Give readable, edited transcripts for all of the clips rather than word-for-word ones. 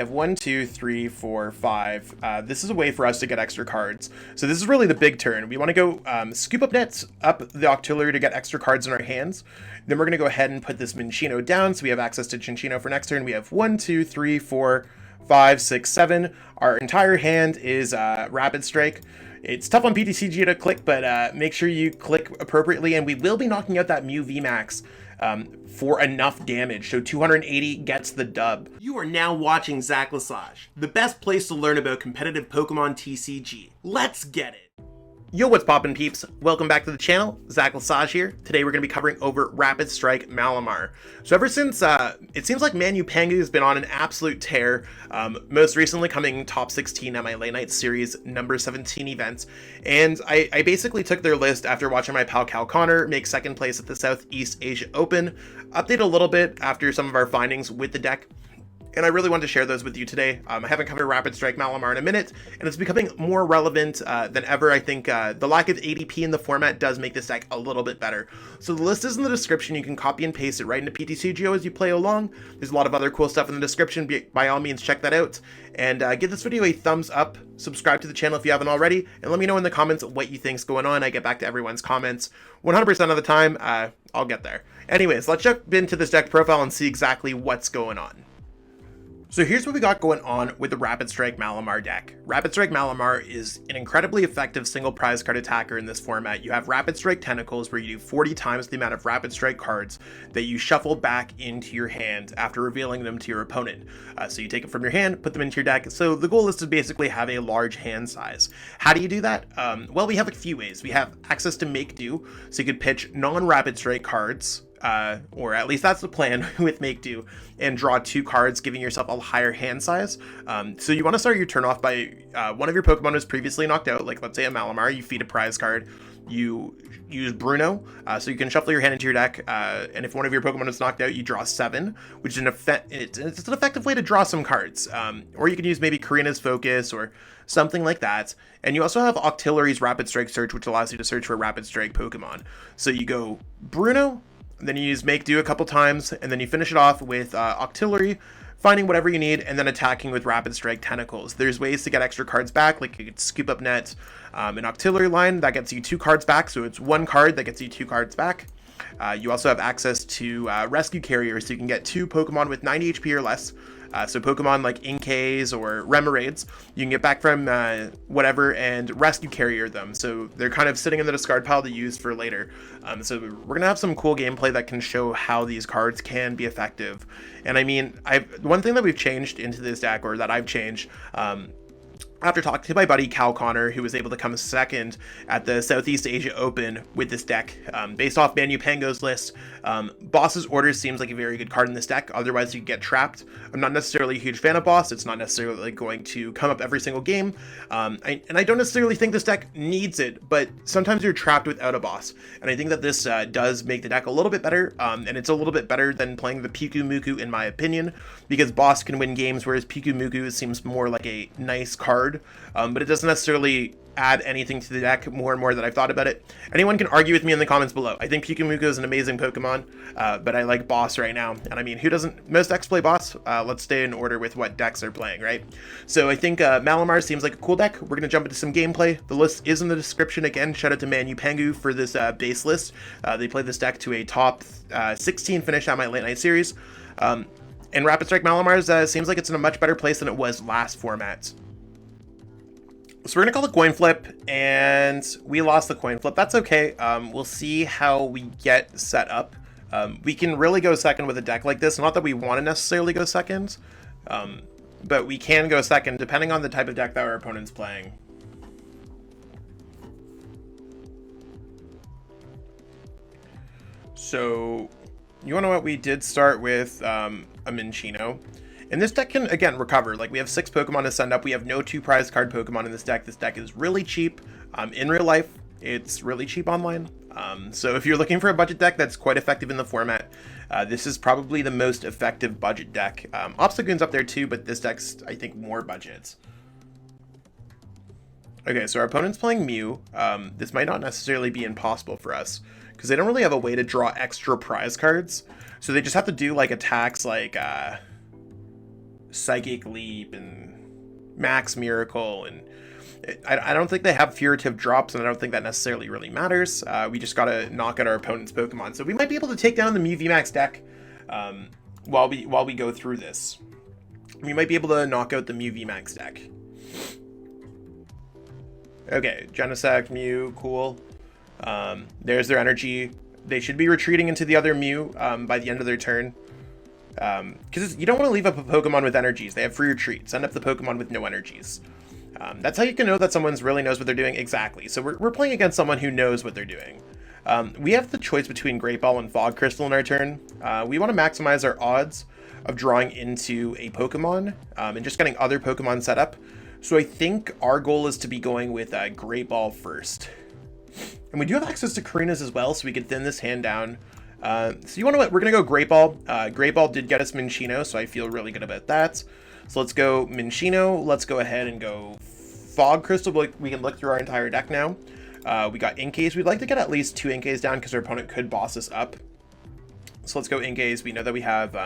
have 1, 2, 3, 4, 5. This is a way for us to get extra cards. So this is really the big turn. We want to go scoop up nets up the Octillery to get extra cards in our hands. Then we're going to go ahead and put this Minccino down so we have access to Cinccino for next turn. We have 1, 2, 3, 4, 5, 6, 7. Our entire hand is Rapid Strike. It's tough on PTCGO to click, but make sure you click appropriately, and we will be knocking out that Mew VMAX for enough damage, so 280 gets the dub. You are now watching Lesage, the best place to learn about competitive Pokemon TCG. Let's get it! Yo, what's poppin' peeps? Welcome back to the channel, Lesage here. Today we're going to be covering over Rapid Strike Malamar. So ever since, it seems like Manu Pangu has been on an absolute tear, most recently coming top 16 at my late night series number 17 event, and I basically took their list after watching my pal Cal Connor make second place at the Southeast Asia Open, update a little bit after some of our findings with the deck, and I really wanted to share those with you today. I haven't covered Rapid Strike Malamar in a minute, and it's becoming more relevant than ever. I think the lack of ADP in the format does make this deck a little bit better. So the list is in the description. You can copy and paste it right into PTCGO as you play along. There's a lot of other cool stuff in the description. By all means, check that out. And give this video a thumbs up, subscribe to the channel if you haven't already, and let me know in the comments what you think's going on. I get back to everyone's comments 100% of the time. I'll get there. Anyways, let's jump into this deck profile and see exactly what's going on. So here's what we got going on with the Rapid Strike Malamar deck. Rapid Strike Malamar is an incredibly effective single prize card attacker in this format. You have Rapid Strike Tentacles where you do 40 times the amount of Rapid Strike cards that you shuffle back into your hand after revealing them to your opponent. So you take it from your hand, put them into your deck. So the goal is to basically have a large hand size. How do you do that? Well, we have a few ways. We have access to Make Do, so you could pitch non-Rapid Strike cards, or at least that's the plan with Make Do, and draw 2 cards, giving yourself a higher hand size. So you want to start your turn off by one of your Pokemon was previously knocked out, like let's say a Malamar, you feed a prize card, you use Bruno, so you can shuffle your hand into your deck, and if one of your Pokemon is knocked out, you draw 7, which is it's an effective way to draw some cards. Or you can use maybe Korrina's Focus or something like that. And you also have Octillery's Rapid Strike Search, which allows you to search for Rapid Strike Pokemon. So you go Bruno, then you use Make Do a couple times, and then you finish it off with Octillery, finding whatever you need, and then attacking with Rapid Strike Tentacles. There's ways to get extra cards back, like you could Scoop Up Net an Octillery line, that gets you 2 cards back, so it's 1 card that gets you 2 cards back. You also have access to Rescue Carrier, so you can get 2 Pokemon with 90 HP or less. So Pokemon like Inkays or Remoraids, you can get back from whatever and Rescue Carrier them. So they're kind of sitting in the discard pile to use for later. So we're going to have some cool gameplay that can show how these cards can be effective. And I mean, one thing that we've changed into this deck, or that I've changed, after talking to my buddy Cal Connor, who was able to come second at the Southeast Asia Open with this deck, based off Manu Pangu's list, Boss's Orders seems like a very good card in this deck, otherwise you get trapped. I'm not necessarily a huge fan of Boss, it's not necessarily going to come up every single game, and I don't necessarily think this deck needs it, but sometimes you're trapped without a Boss, and I think that this does make the deck a little bit better, and it's a little bit better than playing the Pikumuku in my opinion, because Boss can win games, whereas Pikumuku seems more like a nice card. But it doesn't necessarily add anything to the deck more and more that I've thought about it. Anyone can argue with me in the comments below. I think Pikumuku is an amazing Pokemon, but I like Boss right now. And I mean, who doesn't? Most decks play Boss. Let's stay in order with what decks they're playing, right? So I think Malamar seems like a cool deck. We're going to jump into some gameplay. The list is in the description. Again, shout out to Manu Pangu for this base list. They played this deck to a top 16 finish at my late night series. And Rapid Strike Malamar seems like it's in a much better place than it was last format. So we're going to call it coin flip, and we lost the coin flip. That's okay. We'll see how we get set up. We can really go second with a deck like this. Not that we want to necessarily go second, but we can go second depending on the type of deck that our opponent's playing. So you want to know what? We did start with a Minccino. And this deck can, again, recover. Like, we have 6 Pokemon to send up. We have no 2 prize card Pokemon in this deck. This deck is really cheap. In real life, it's really cheap online. So if you're looking for a budget deck that's quite effective in the format, this is probably the most effective budget deck. Obstagoon's up there too, but this deck's, I think, more budget. Okay, so our opponent's playing Mew. This might not necessarily be impossible for us, because they don't really have a way to draw extra prize cards. So they just have to do, like, attacks like... Psychic Leap and Max Miracle, and I don't think they have furtive drops, and I don't think that necessarily really matters. We just gotta knock out our opponent's Pokemon, so we might be able to take down the Mew VMAX deck while we go through this. We might be able to knock out the Mew VMAX deck. Okay, Genesect, Mew, cool. There's their energy. They should be retreating into the other Mew by the end of their turn. Because you don't want to leave up a Pokemon with energies. They have free retreat. Send up the Pokemon with no energies. That's how you can know that someone's really knows what they're doing. Exactly. So we're playing against someone who knows what they're doing. We have the choice between Great Ball and Fog Crystal in our turn. We want to maximize our odds of drawing into a Pokemon and just getting other Pokemon set up. So I think our goal is to be going with Great Ball first. And we do have access to Korrinas as well, so we can thin this hand down. So you want to what? We're going to go Great Ball. Great Ball did get us Minccino, so I feel really good about that. So let's go Minccino. Let's go ahead and go Fog Crystal. We can look through our entire deck now. We got Inkays. We'd like to get at least 2 Inkays down because our opponent could boss us up. So let's go Inkays. We know that we have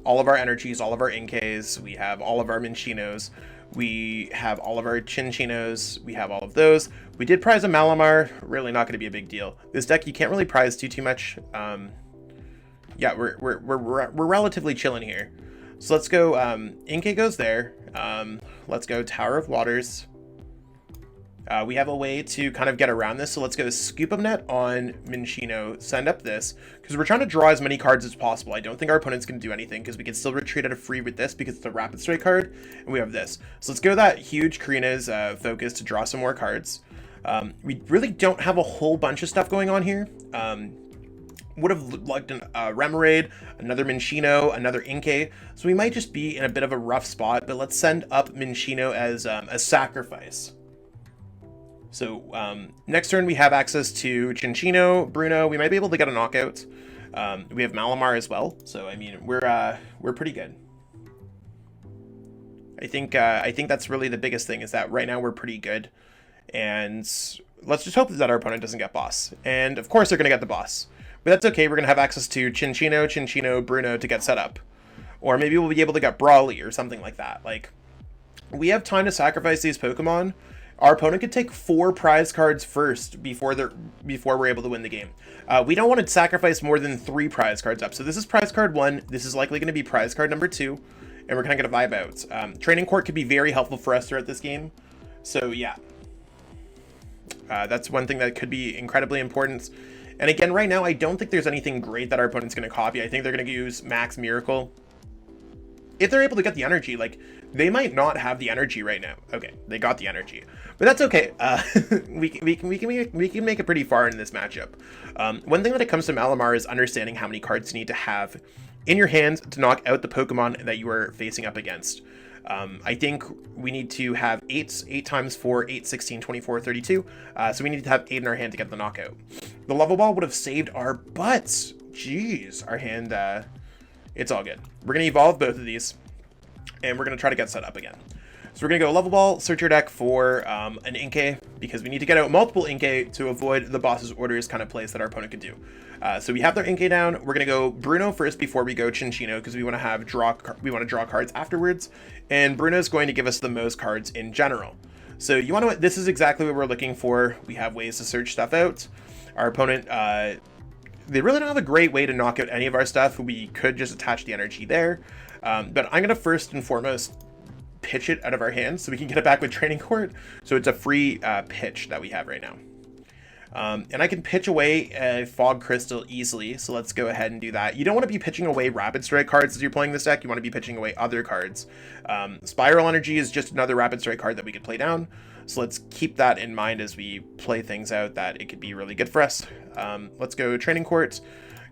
all of our energies, all of our Inkays. We have all of our Minccinos. We have all of our Cinccinos. We have all of those. We did prize a Malamar. Really not going to be a big deal. This deck you can't really prize too much. Yeah, we're relatively chilling here. So let's go. Inkay goes there. Let's go Tower of Waters. We have a way to kind of get around this, so let's go Scoop Up Net on Minccino, send up this, because we're trying to draw as many cards as possible. I don't think our opponent's going to do anything, because we can still retreat at a free with this, because it's a Rapid Strike card, and we have this. So let's go that huge Korrina's focus to draw some more cards. We really don't have a whole bunch of stuff going on here. Would have liked a Remoraid, another Minccino, another Inkay, so we might just be in a bit of a rough spot, but let's send up Minccino as a sacrifice. So next turn we have access to Cinccino, Bruno. We might be able to get a knockout. We have Malamar as well. So I mean we're pretty good. I think that's really the biggest thing, is that right now we're pretty good, and let's just hope that our opponent doesn't get boss. And of course they're gonna get the boss, but that's okay. We're gonna have access to Cinccino, Bruno to get set up, or maybe we'll be able to get Brawly or something like that. Like, we have time to sacrifice these Pokemon. Our opponent could take 4 prize cards first before we're able to win the game. We don't want to sacrifice more than 3 prize cards up. So this is prize card 1. This is likely going to be prize card number 2. And we're kind of going to vibe out. Training Court could be very helpful for us throughout this game. So yeah. That's one thing that could be incredibly important. And again, right now, I don't think there's anything great that our opponent's going to copy. I think they're going to use Max Miracle. If they're able to get the energy, like, they might not have the energy right now. Okay, they got the energy, but that's okay. We can make it pretty far in this matchup. One thing when it comes to Malamar is understanding how many cards you need to have in your hand to knock out the Pokemon that you are facing up against. I think we need to have 8 times 4, 8, 16, 24, 32. So we need to have 8 in our hand to get the knockout. The Level Ball would have saved our butts. Jeez, our hand, it's all good. We're going to evolve both of these, and we're going to try to get set up again. So we're going to go Level Ball, search our deck for an Inkay, because we need to get out multiple Inkay to avoid the boss's orders kind of plays that our opponent could do. So we have their Inkay down. We're going to go Bruno first before we go Cinccino, because we want to draw cards afterwards, and Bruno's going to give us the most cards in general. So you want to, this is exactly what we're looking for. We have ways to search stuff out. Our opponent, they really don't have a great way to knock out any of our stuff. We could just attach the energy there. But I'm going to first and foremost pitch it out of our hands so we can get it back with Training Court. So it's a free pitch that we have right now. And I can pitch away a Fog Crystal easily. So let's go ahead and do that. You don't want to be pitching away Rapid Strike cards as you're playing this deck. You want to be pitching away other cards. Spiral Energy is just another Rapid Strike card that we could play down. So let's keep that in mind as we play things out, that it could be really good for us. Let's go Training Court,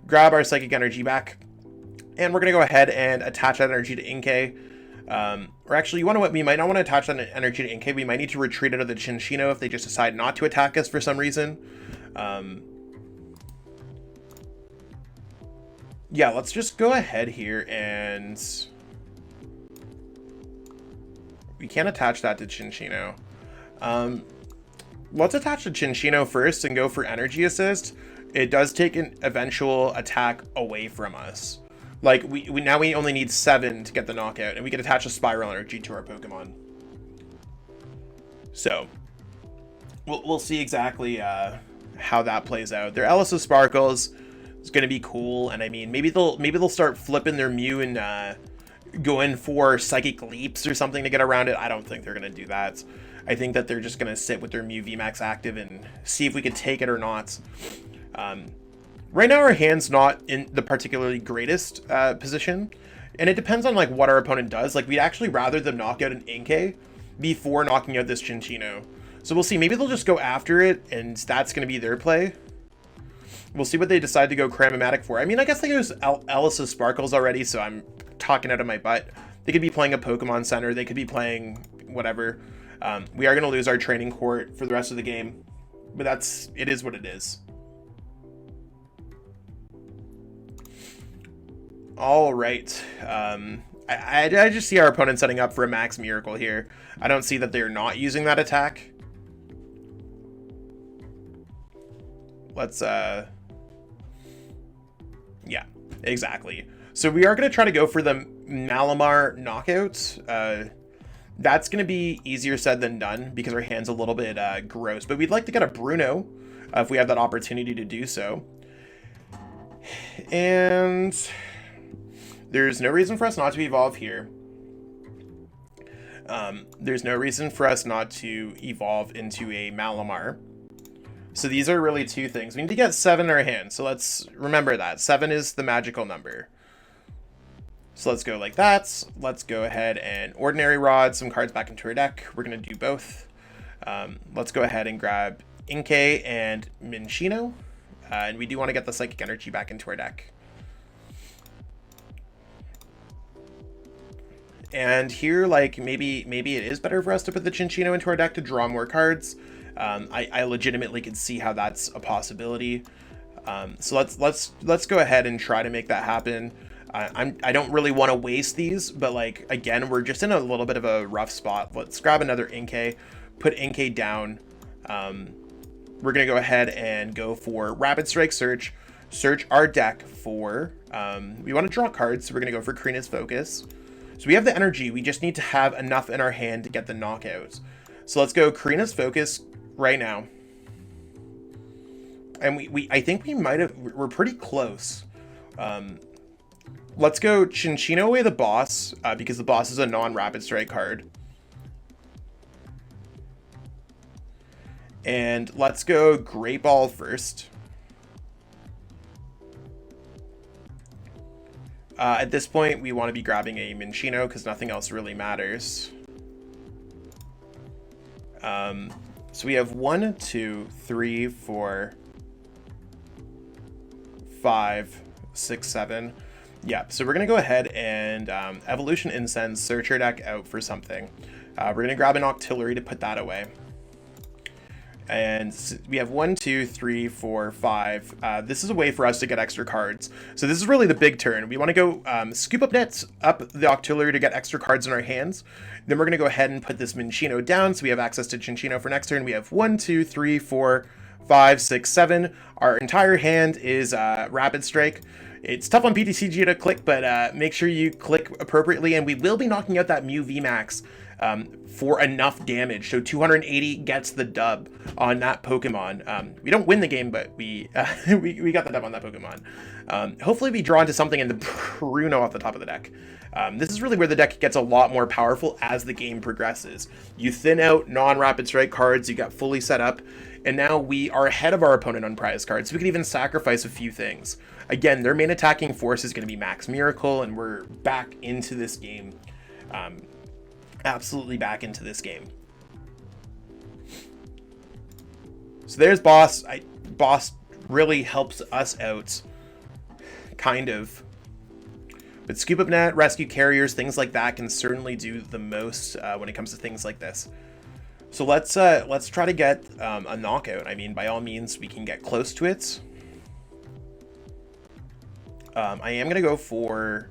grab our Psychic Energy back, and we're going to go ahead and attach that energy to Inkay. Or actually, you want to what? We might not want to attach that energy to Inkay. We might need to retreat out of the Cinccino if they just decide not to attack us for some reason. Yeah, let's just go ahead here, and we can't attach that to Cinccino. Let's attach the Cinccino first and go for energy assist. It does take an eventual attack away from us, Like, we now we only need 7 to get the knockout, and we can attach a Spiral Energy to our Pokemon. So, we'll see exactly how that plays out. Their Ellis Sparkles is going to be cool, and I mean, maybe they'll start flipping their Mew and going for Psychic Leaps or something to get around it. I don't think they're going to do that. I think that they're just going to sit with their Mew VMAX active and see if we can take it or not. Right now, our hand's not in the particularly greatest position, and it depends on like what our opponent does. Like, we'd actually rather them knock out an Inkay before knocking out this Cinccino. So we'll see. Maybe they'll just go after it, and that's going to be their play. We'll see what they decide to go Cramomatic for. I mean, I guess they use Ellis' Sparkles already, so I'm talking out of my butt. They could be playing a Pokemon Center. They could be playing whatever. We are going to lose our training court for the rest of the game, but it is what it is. All right. I just see our opponent setting up for a Max Miracle here. I don't see that they're not using that attack. Let's, yeah, exactly. So we are going to try to go for the Malamar knockout. That's going to be easier said than done because our hand's a little bit gross. But we'd like to get a Bruno if we have that opportunity to do so. And there's no reason for us not to evolve here. There's no reason for us not to evolve into a Malamar. So these are really two things. We need to get 7 in our hand. So let's remember that. 7 is the magical number. So let's go like that. Let's go ahead and Ordinary Rod some cards back into our deck. We're going to do both. Let's go ahead and grab Inkay and Minccino. And we do want to get the Psychic Energy back into our deck. And here, like, maybe it is better for us to put the Cinccino into our deck to draw more cards. I legitimately could see how that's a possibility. So let's go ahead and try to make that happen. I don't really want to waste these, but like, again, we're just in a little bit of a rough spot. Let's grab another Inkay, put Inkay down. We're gonna go ahead and go for Rapid Strike Search our deck for, we want to draw cards, so we're gonna go for Korrina's Focus. So we have the energy, we just need to have enough in our hand to get the knockouts. So let's go Korrina's Focus right now. And I think we might have, we're pretty close. Let's go Cinccino away the boss, because the boss is a non-rapid strike card. And let's go Great Ball first. At this point, we want to be grabbing a Minccino because nothing else really matters. So we have 1, 2, 3, 4, 5, 6, 7. Yeah, so we're going to go ahead and Evolution Incense, search our deck out for something. We're going to grab an Octillery to put that away. And we have 1, 2, 3, 4, 5. This is a way for us to get extra cards. So this is really the big turn. We want to go Scoop Up Net up the Octillery to get extra cards in our hands. Then we're going to go ahead and put this Minccino down so we have access to Cinccino for next turn. We have 1, 2, 3, 4, 5, 6, 7. Our entire hand is Rapid Strike. It's tough on PTCGO to click, but make sure you click appropriately, and we will be knocking out that Mew VMAX for enough damage. So 280 gets the dub on that Pokemon. We don't win the game, but we got the dub on that Pokemon. Hopefully we draw into something in the Bruno off the top of the deck. This is really where the deck gets a lot more powerful as the game progresses. You thin out non-rapid strike cards, you got fully set up, and now we are ahead of our opponent on prize cards, so we can even sacrifice a few things. Again, their main attacking force is going to be Max Miracle, and we're back into this game. Absolutely back into this game. So there's Boss. Boss really helps us out, kind of. But Scoop Up Net, Rescue Carriers, things like that can certainly do the most when it comes to things like this. So let's try to get a knockout. I mean, by all means, we can get close to it. I am gonna go for,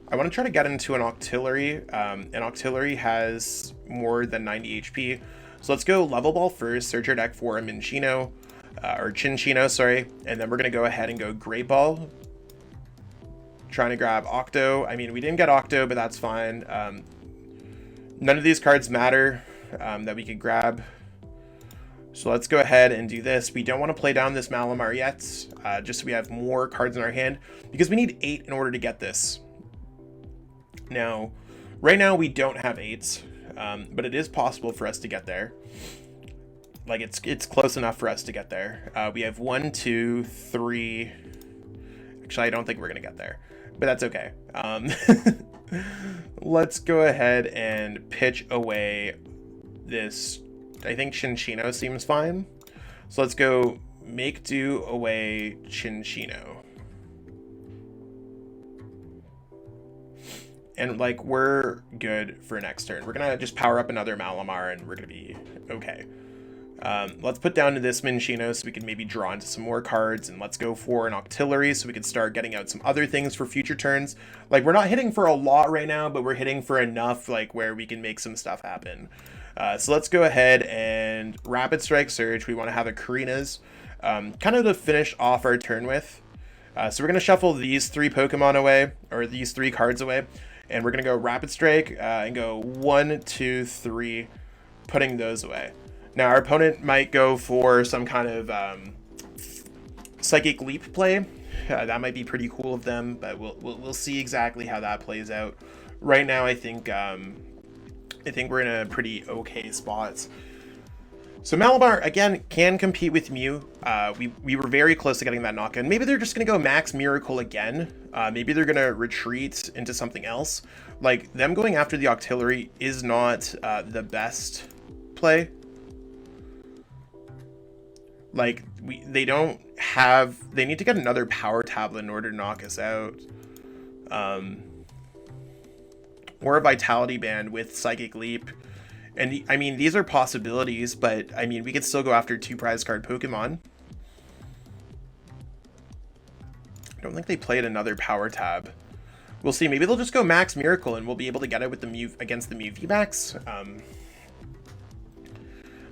I want to try to get into an Octillery. An Octillery has more than 90 HP. So let's go Level Ball first, search our deck for a Minccino, or Cinccino, sorry. And then we're gonna go ahead and go Great Ball. Trying to grab Octo. I mean, we didn't get Octo, but that's fine. None of these cards matter that we could grab. So let's go ahead and do this. We don't want to play down this Malamar yet, just so we have more cards in our hand, because we need 8 in order to get this. Now, right now we don't have 8s, but it is possible for us to get there. Like, it's close enough for us to get there. We have 1, 2, 3. Actually, I don't think we're going to get there, but that's okay. Let's go ahead and pitch away this. I think Cinccino seems fine. So let's go make do away Cinccino. And like, we're good for next turn. We're gonna just power up another Malamar and we're gonna be okay. Let's put down to this Minccino so we can maybe draw into some more cards, and let's go for an Octillery so we can start getting out some other things for future turns. Like, we're not hitting for a lot right now, but we're hitting for enough like where we can make some stuff happen. So let's go ahead and Rapid Strike Surge. We want to have a Korrina's kind of to finish off our turn with. So we're going to shuffle these 3 Pokemon away, or these 3 cards away, and we're going to go Rapid Strike and go 1, 2, 3, putting those away. Now our opponent might go for some kind of Psychic Leap play. That might be pretty cool of them, but we'll see exactly how that plays out. Right now, I think we're in a pretty okay spot. So Malamar, again, can compete with Mew. We were very close to getting that knock-in. Maybe they're just going to go Max Miracle again. Maybe they're going to retreat into something else. Like, them going after the Octillery is not the best play. Like, they need to get another power tablet in order to knock us out. Or a Vitality Band with Psychic Leap. And, I mean, these are possibilities, but, I mean, we could still go after 2 prize card Pokemon. I don't think they played another Power Tab. We'll see. Maybe they'll just go Max Miracle, and we'll be able to get it with the Mew against the Mew VMAX.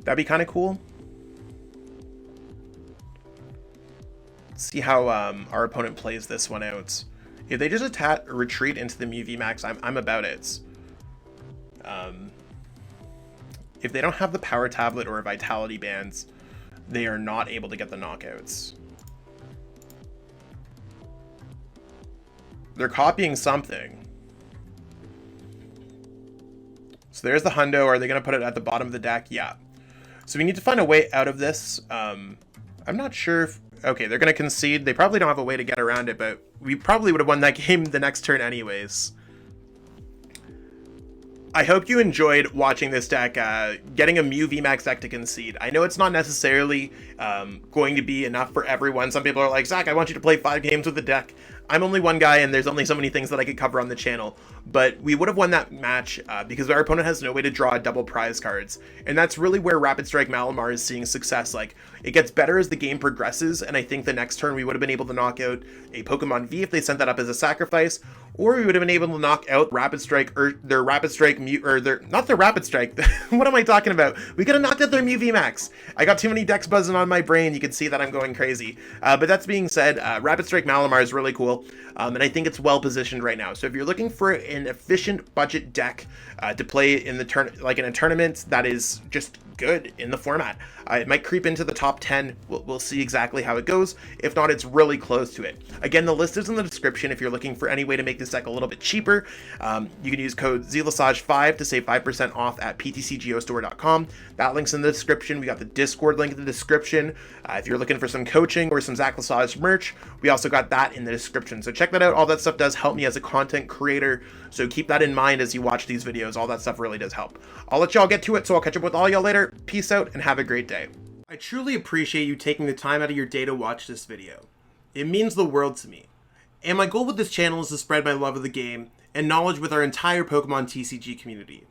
That'd be kind of cool. Let's see how our opponent plays this one out. If they just retreat into the Mew VMAX, I'm about it. If they don't have the Power Tablet or Vitality Bands, they are not able to get the knockouts. They're copying something. So there's the Hundo. Are they going to put it at the bottom of the deck? Yeah. So we need to find a way out of this. I'm not sure if... Okay, they're going to concede. They probably don't have a way to get around it, but we probably would have won that game the next turn anyways. I hope you enjoyed watching this deck, getting a Mew VMAX deck to concede. I know it's not necessarily going to be enough for everyone. Some people are like, Zach, I want you to play 5 games with the deck. I'm only one guy, and there's only so many things that I could cover on the channel. But we would have won that match because our opponent has no way to draw double prize cards. And that's really where Rapid Strike Malamar is seeing success. Like, it gets better as the game progresses, and I think the next turn we would have been able to knock out a Pokemon V if they sent that up as a sacrifice, or we would have been able to knock out Rapid Strike, or their Rapid Strike Mew, or their, not their Rapid Strike, what am I talking about? We could have knocked out their Mew VMAX. I got too many decks buzzing on my brain, you can see that I'm going crazy. But that's being said, Rapid Strike Malamar is really cool, and I think it's well positioned right now. So if you're looking for an efficient budget deck to play in the like in a tournament that is just good in the format, it might creep into the top 10. We'll see exactly how it goes. If not, it's really close to it. Again, the list is in the description if you're looking for any way to make this deck a little bit cheaper. You can use code Lesage5 to save 5% off at PTCGO That link's in the description. We got the Discord link in the description. If you're looking for some coaching or some Zach Lesage merch, we also got that in the description. So check that out. All that stuff does help me as a content creator, so keep that in mind as you watch these videos. All that stuff really does help. I'll let y'all get to it, so I'll catch up with all y'all later. Peace out and have a great day. I truly appreciate you taking the time out of your day to watch this video. It means the world to me. And my goal with this channel is to spread my love of the game and knowledge with our entire Pokemon TCG community.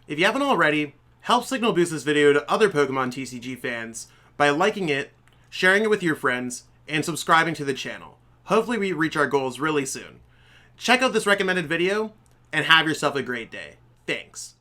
If you haven't already, help signal boost this video to other Pokemon TCG fans by liking it, sharing it with your friends, and subscribing to the channel. Hopefully we reach our goals really soon. Check out this recommended video and have yourself a great day. Thanks.